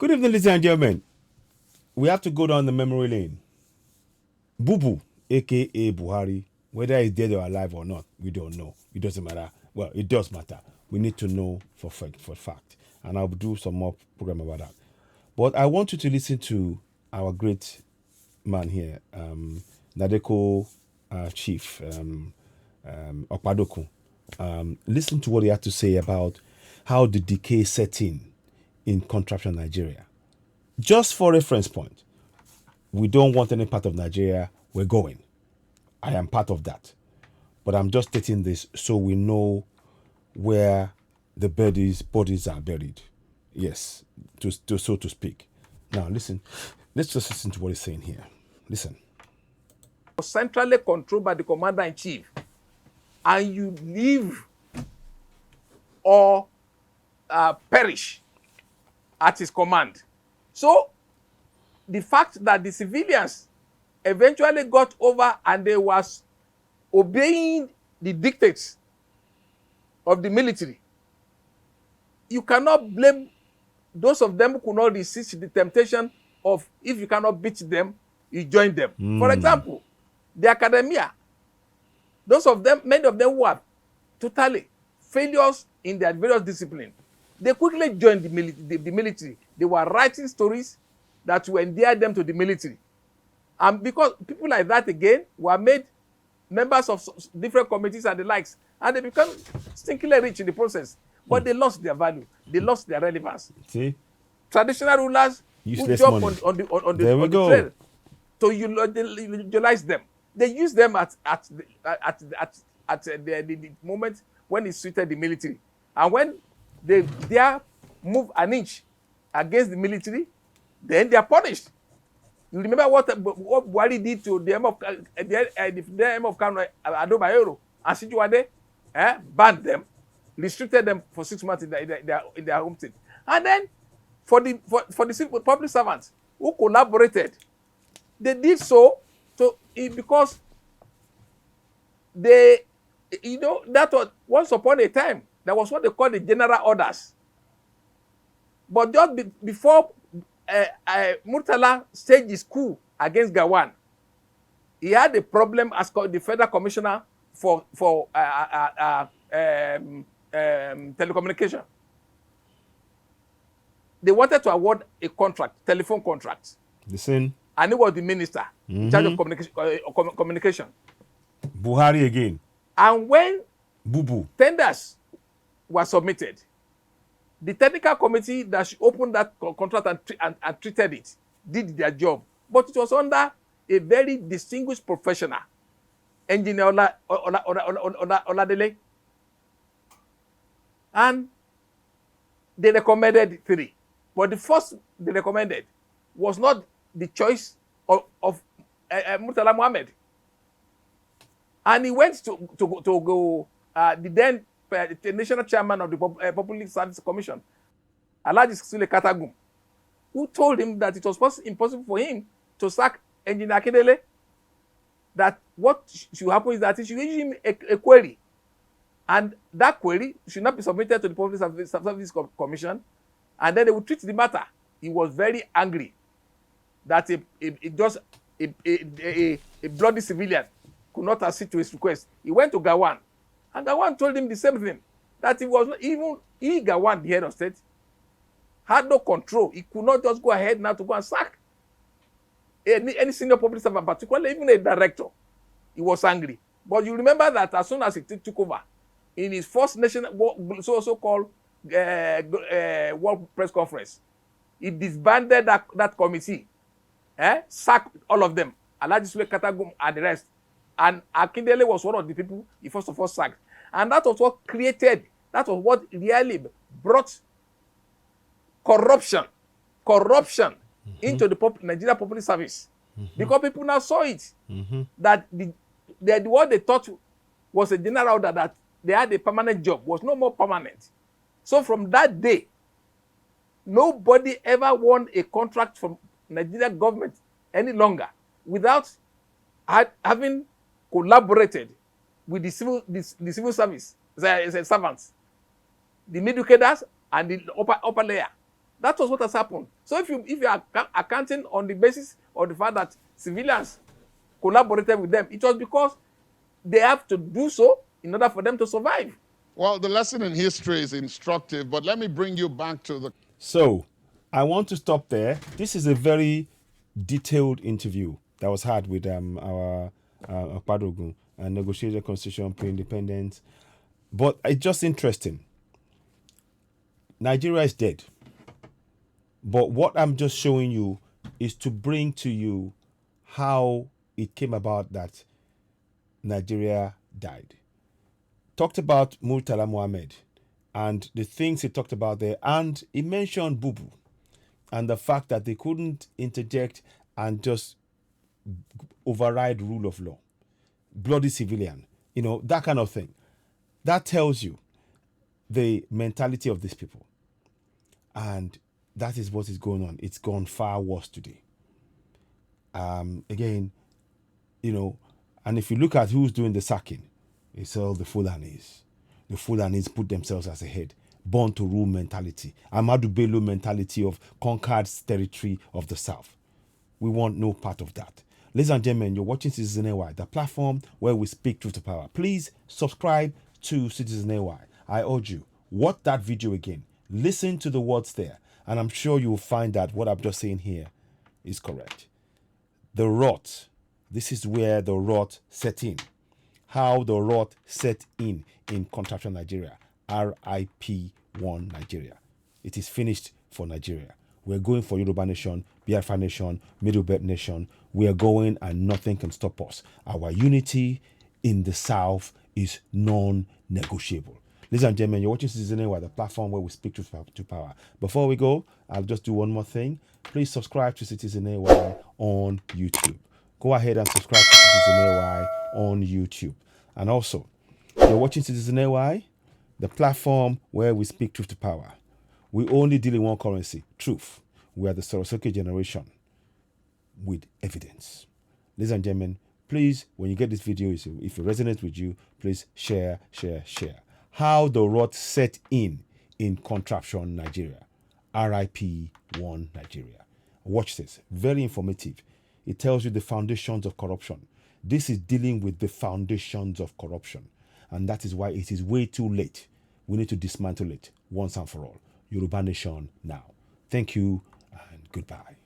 Good evening, ladies and gentlemen. We have to go down the memory lane. Bubu, aka Buhari, whether he's dead or alive or not, we don't know. It doesn't matter. Well, it does matter. We need to know for fact. And I'll do some more program about that. But I want you to listen to our great man here, Nadeko chief, Okpadoku. Listen to what he had to say about how the decay set in Contraption Nigeria. Just for reference point, we don't want any part of Nigeria. We're going. I am part of that. But I'm just stating this so we know where the bodies are buried. Yes, so to speak. Now listen. Let's just listen to what he's saying here. Listen. Centrally controlled by the commander-in-chief, and you live or perish at his command. So the fact that the civilians eventually got over and they was obeying the dictates of the military, you cannot blame those of them who could not resist the temptation of, if you cannot beat them, you join them. For example, the academia, those of them, many of them were totally failures in their various disciplines. They quickly joined the military. They were writing stories that will endear them to the military. And because people like that, again, were made members of different committees and the likes, and they become stinkingly rich in the process. But they lost their value. They lost their relevance. See? Traditional rulers Useless who jump money. on the go. trail to utilize them. They use them at the moment when it suited the military. And when they dare move an inch against the military, then they are punished. You remember what Buhari did to the M of Kano, Ado Bayero, and Sijuwade? Banned them, restricted them for 6 months in their home state. And then for the public servants who collaborated, they did so because they, that was once upon a time, that was what they called the general orders. But just before Murtala staged his coup against Gawan, he had a problem as the federal commissioner for telecommunication. They wanted to award a contract, telephone contract. Listen. And he was the minister in charge of communication. Buhari again. And when Bubu tenders were submitted, the technical committee that should open that contract and treated it did their job. But it was under a very distinguished professional, Engineer Oladele. And they recommended 3. But the first they recommended was not the choice of Murtala Mohammed. And he went to go, the then the national chairman of the Public Service Commission, Alhaji Sule Katagum, who told him that it was impossible for him to sack Engineer Akedele, that what should happen is that he should issue him a query. And that query should not be submitted to the Public Service Commission, and then they would treat the matter. He was very angry that a bloody civilian could not accede to his request. He went to Gawan, and Gawan told him the same thing, that he was not even, Gawan, the head of state, had no control. He could not just go ahead now to go and sack any senior public servant, particularly even a director. He was angry. But you remember that as soon as he took over, in his first national so-called World Press Conference, he disbanded that committee, sacked all of them, Alhaji Sule Katagum and the rest. And Akindele was one of the people he first of all sacked. And that was what really brought corruption into the Nigeria Public Service. Because people now saw it, that what they thought was a general order, that they had a permanent job, was no more permanent. So from that day, nobody ever won a contract from Nigeria government any longer without having collaborated with the civil service, the servants, the middle cadres, and the upper layer. That was what has happened. So if you are accounting on the basis of the fact that civilians collaborated with them, it was because they have to do so in order for them to survive. Well, the lesson in history is instructive, but let me bring you back to the... So, I want to stop there. This is a very detailed interview that was had with our Padogun and negotiated constitution pre-independence. But it's just interesting. Nigeria is dead. But what I'm just showing you is to bring to you how it came about that Nigeria died. Talked about Murtala Mohammed and the things he talked about there, and he mentioned Bubu and the fact that they couldn't interject and just override rule of law, bloody civilian, that kind of thing. That tells you the mentality of these people, and that is what is going on. It's gone far worse today. Again, and if you look at who's doing the sacking, it's all the Fulanis. The Fulanis put themselves as a head, born to rule mentality, Amadu Bello mentality of conquered territory of the South. We want no part of that. Ladies and gentlemen, you're watching Citizen AY, the platform where we speak truth to power. Please subscribe to Citizen AY. I urge you, watch that video again. Listen to the words there, and I'm sure you will find that what I'm just saying here is correct. The rot, this is where the rot set in. How the rot set in Contraption Nigeria, RIP1 Nigeria. It is finished for Nigeria. We're going for Yoruba Nation, Biafra Nation, Middle Belt Nation. We are going and nothing can stop us. Our unity in the South is non-negotiable. Ladies and gentlemen, you're watching Citizen AY, the platform where we speak truth to power. Before we go, I'll just do one more thing. Please subscribe to Citizen AY on YouTube. Go ahead and subscribe to Citizen AY on YouTube. And also, you're watching Citizen AY, the platform where we speak truth to power. We only deal in one currency, truth. We are the Sorosoke generation with evidence. Ladies and gentlemen, please, when you get this video, if it resonates with you, please share. How the rot set in Contraption Nigeria, RIP1 Nigeria. Watch this, very informative. It tells you the foundations of corruption. This is dealing with the foundations of corruption. And that is why it is way too late. We need to dismantle it once and for all. Yoruba Nation now. Thank you and goodbye.